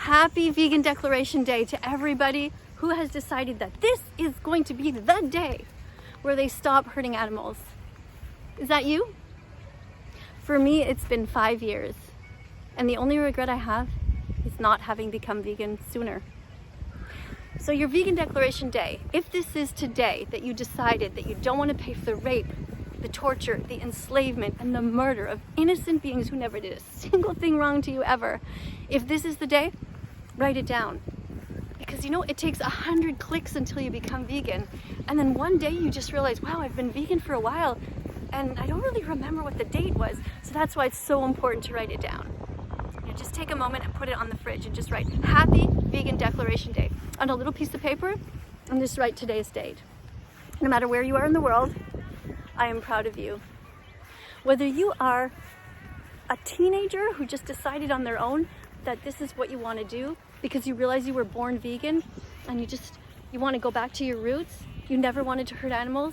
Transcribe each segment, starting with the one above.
Happy Vegan Declaration Day to everybody who has decided that this is going to be the day where they stop hurting animals. Is that you? For me, it's been 5 years, and the only regret I have is not having become vegan sooner. So your Vegan Declaration Day, if this is today that you decided that you don't want to pay for the rape, the torture, the enslavement, and the murder of innocent beings who never did a single thing wrong to you ever, if this is the day, write it down. Because you know, it takes 100 clicks until you become vegan, and then one day you just realize, wow, I've been vegan for a while, and I don't really remember what the date was. So that's why it's so important to write it down. Just take a moment and put it on the fridge and just write Happy Vegan Declaration Day on a little piece of paper and just write today's date. No matter where you are in the world, I am proud of you. Whether you are a teenager who just decided on their own that this is what you want to do because you realize you were born vegan and you want to go back to your roots, you never wanted to hurt animals,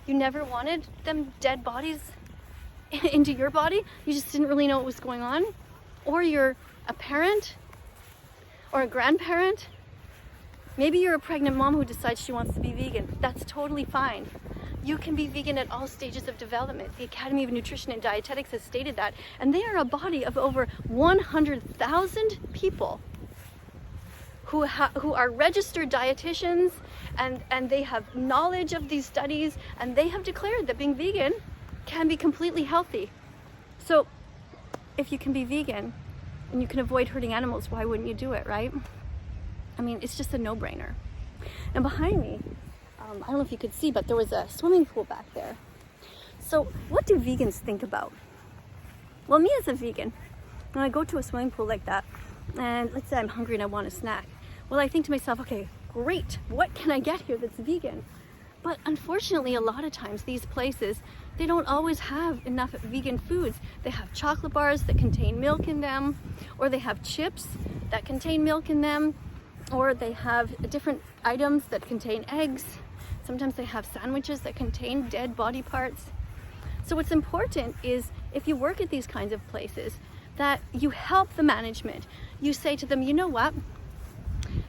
you never wanted them dead bodies into your body, you just didn't really know what was going on, or you're a parent or a grandparent, maybe you're a pregnant mom who decides she wants to be vegan. That's totally fine. You can be vegan at all stages of development. The Academy of Nutrition and Dietetics has stated that, and they are a body of over 100,000 people who are registered dietitians, and they have knowledge of these studies, and they have declared that being vegan can be completely healthy. So if you can be vegan and you can avoid hurting animals, why wouldn't you do it, right? I mean, it's just a no-brainer. And behind me, I don't know if you could see, but there was a swimming pool back there. So what do vegans think about? Well, me as a vegan, when I go to a swimming pool like that, and let's say I'm hungry and I want a snack, well, I think to myself, okay, great, what can I get here that's vegan? But unfortunately, a lot of times these places, they don't always have enough vegan foods. They have chocolate bars that contain milk in them, or they have chips that contain milk in them, or they have different items that contain eggs. Sometimes they have sandwiches that contain dead body parts. So what's important is, if you work at these kinds of places, that you help the management. You say to them, you know what?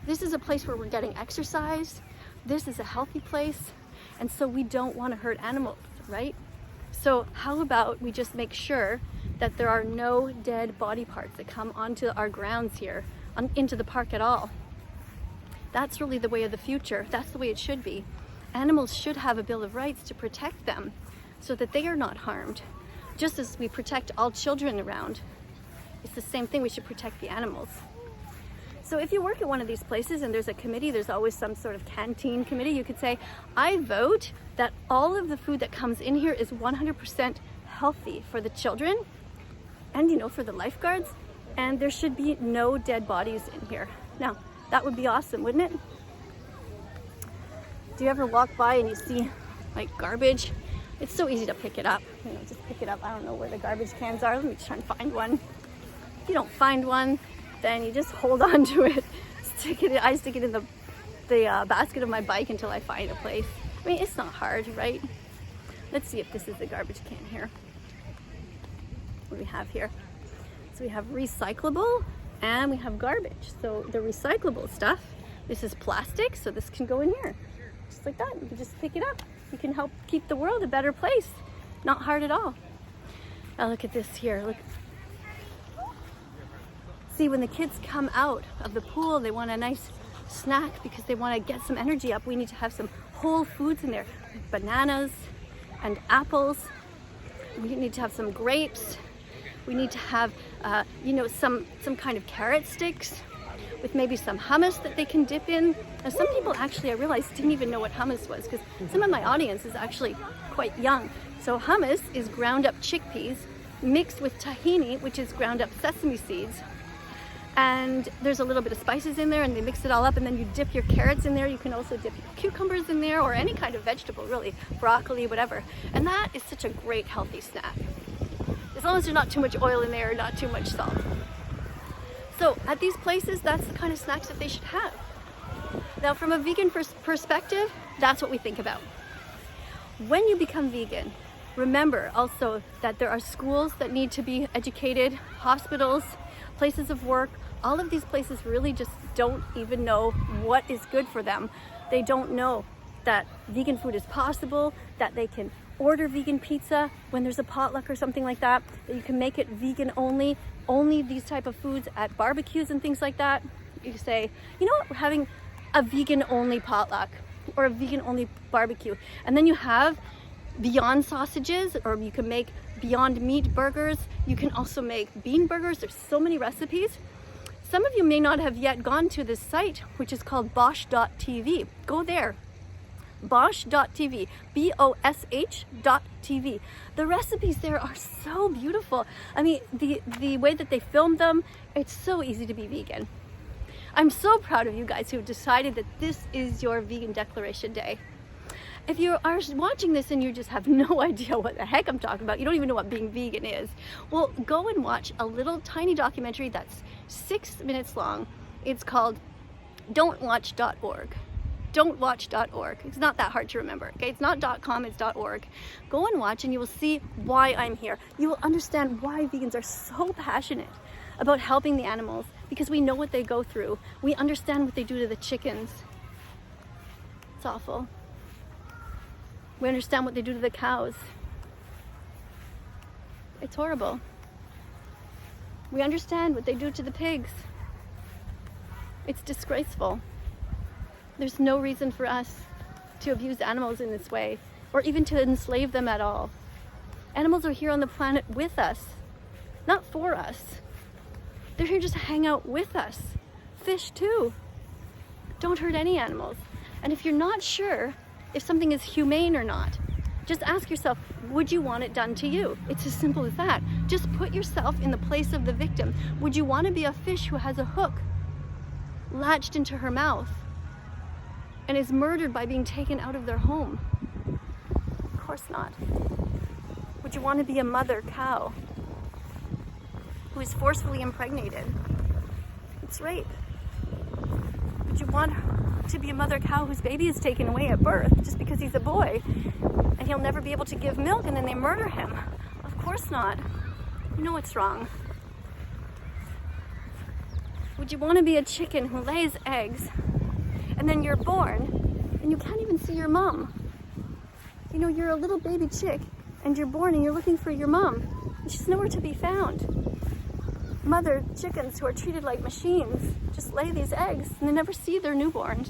This is a place where we're getting exercise. This is a healthy place. And so we don't want to hurt animals, right? So how about we just make sure that there are no dead body parts that come onto our grounds here, into the park at all. That's really the way of the future. That's the way it should be. Animals should have a Bill of Rights to protect them so that they are not harmed. Just as we protect all children around, it's the same thing, we should protect the animals. So if you work at one of these places and there's a committee, there's always some sort of canteen committee, you could say, I vote that all of the food that comes in here is 100% healthy for the children and, you know, for the lifeguards, and there should be no dead bodies in here. Now, that would be awesome, wouldn't it? Do you ever walk by and you see like garbage? It's so easy to pick it up. You know, just pick it up. I don't know where the garbage cans are. Let me try and find one. If you don't find one, then you just hold on to it. I stick it in the basket of my bike until I find a place. I mean, it's not hard, right? Let's see if this is the garbage can here. What do we have here? So we have recyclable and we have garbage. So the recyclable stuff, this is plastic, so this can go in here. Just like that, you can just pick it up. You can help keep the world a better place. Not hard at all. Now look at this here, look. See, when the kids come out of the pool, they want a nice snack because they want to get some energy up. We need to have some whole foods in there, like bananas and apples. We need to have some grapes. We need to have, you know, some kind of carrot sticks with maybe some hummus that they can dip in. Now, some people actually, I realized, didn't even know what hummus was because some of my audience is actually quite young. So hummus is ground up chickpeas mixed with tahini, which is ground up sesame seeds. And there's a little bit of spices in there, and they mix it all up, and then you dip your carrots in there. You can also dip your cucumbers in there, or any kind of vegetable, really, broccoli, whatever. And that is such a great healthy snack, as long as there's not too much oil in there, not too much salt. So at these places, that's the kind of snacks that they should have. Now, from a vegan perspective, that's what we think about. When you become vegan, remember also that there are schools that need to be educated, hospitals, places of work, all of these places really just don't even know what is good for them. They don't know that vegan food is possible, that they can order vegan pizza when there's a potluck or something like that, that you can make it vegan only these type of foods at barbecues and things like that. You say, you know what, we're having a vegan only potluck or a vegan only barbecue. And then you have Beyond sausages, or you can make Beyond meat burgers. You can also make bean burgers. There's so many recipes. Some of you may not have yet gone to this site, which is called bosh.tv. Go there. Bosh.tv, BOSH.tv. The recipes there are so beautiful. I mean, the way that they filmed them, it's so easy to be vegan. I'm so proud of you guys who've decided that this is your vegan declaration day. If you are watching this and you just have no idea what the heck I'm talking about, you don't even know what being vegan is, well, go and watch a little tiny documentary that's 6 minutes long. It's called don'twatch.org. Don'twatch.org. It's not that hard to remember. Okay, it's not .com, it's .org. Go and watch and you will see why I'm here. You will understand why vegans are so passionate about helping the animals, because we know what they go through. We understand what they do to the chickens. It's awful. We understand what they do to the cows. It's horrible. We understand what they do to the pigs. It's disgraceful. There's no reason for us to abuse animals in this way, or even to enslave them at all. Animals are here on the planet with us, not for us. They're here just to hang out with us. Fish too. Don't hurt any animals. And if you're not sure if something is humane or not, just ask yourself, would you want it done to you? It's as simple as that. Just put yourself in the place of the victim. Would you want to be a fish who has a hook latched into her mouth and is murdered by being taken out of their home? Of course not. Would you want to be a mother cow who is forcefully impregnated? It's rape. Would you want to be a mother cow whose baby is taken away at birth just because he's a boy and he'll never be able to give milk and then they murder him? Of course not. You know what's wrong. Would you want to be a chicken who lays eggs and then you're born and you can't even see your mom? You know, you're a little baby chick and you're born and you're looking for your mom and she's nowhere to be found. Mother chickens who are treated like machines just lay these eggs and they never see their newborns.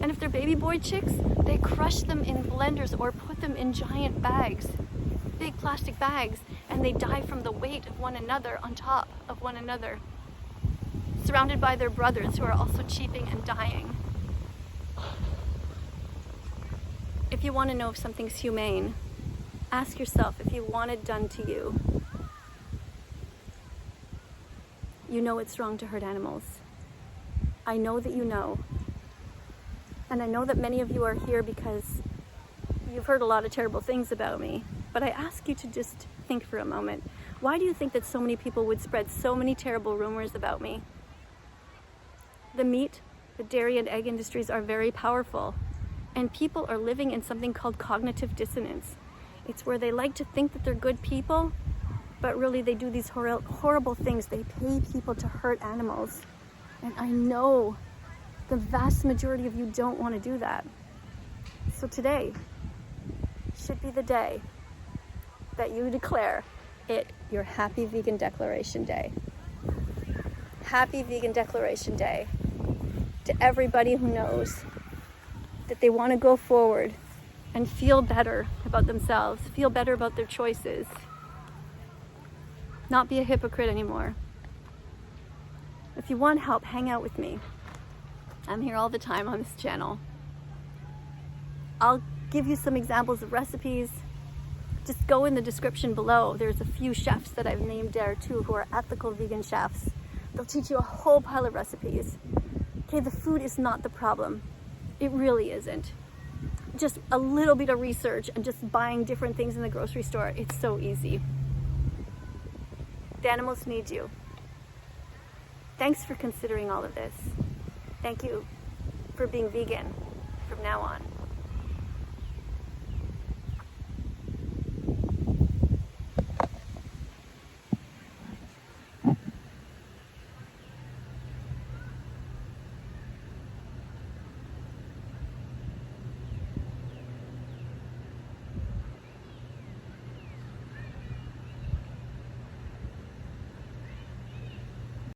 And if they're baby boy chicks, they crush them in blenders or put them in giant bags, big plastic bags, and they die from the weight of one another on top of one another, surrounded by their brothers who are also cheeping and dying. If you want to know if something's humane, ask yourself if you want it done to you. You know it's wrong to hurt animals. I know that you know. And I know that many of you are here because you've heard a lot of terrible things about me. But I ask you to just think for a moment. Why do you think that so many people would spread so many terrible rumors about me? The meat, the dairy and egg industries are very powerful. And people are living in something called cognitive dissonance. It's where they like to think that they're good people, but really they do these horrible things. They pay people to hurt animals. And I know the vast majority of you don't want to do that. So today should be the day that you declare it your Happy Vegan Declaration Day. Happy Vegan Declaration Day to everybody who knows that they want to go forward and feel better about themselves, feel better about their choices, not be a hypocrite anymore. If you want help, hang out with me. I'm here all the time on this channel. I'll give you some examples of recipes. Just go in the description below. There's a few chefs that I've named there too who are ethical vegan chefs. They'll teach you a whole pile of recipes. Okay, the food is not the problem. It really isn't. Just a little bit of research and just buying different things in the grocery store. It's so easy. The animals need you. Thanks for considering all of this. Thank you for being vegan from now on.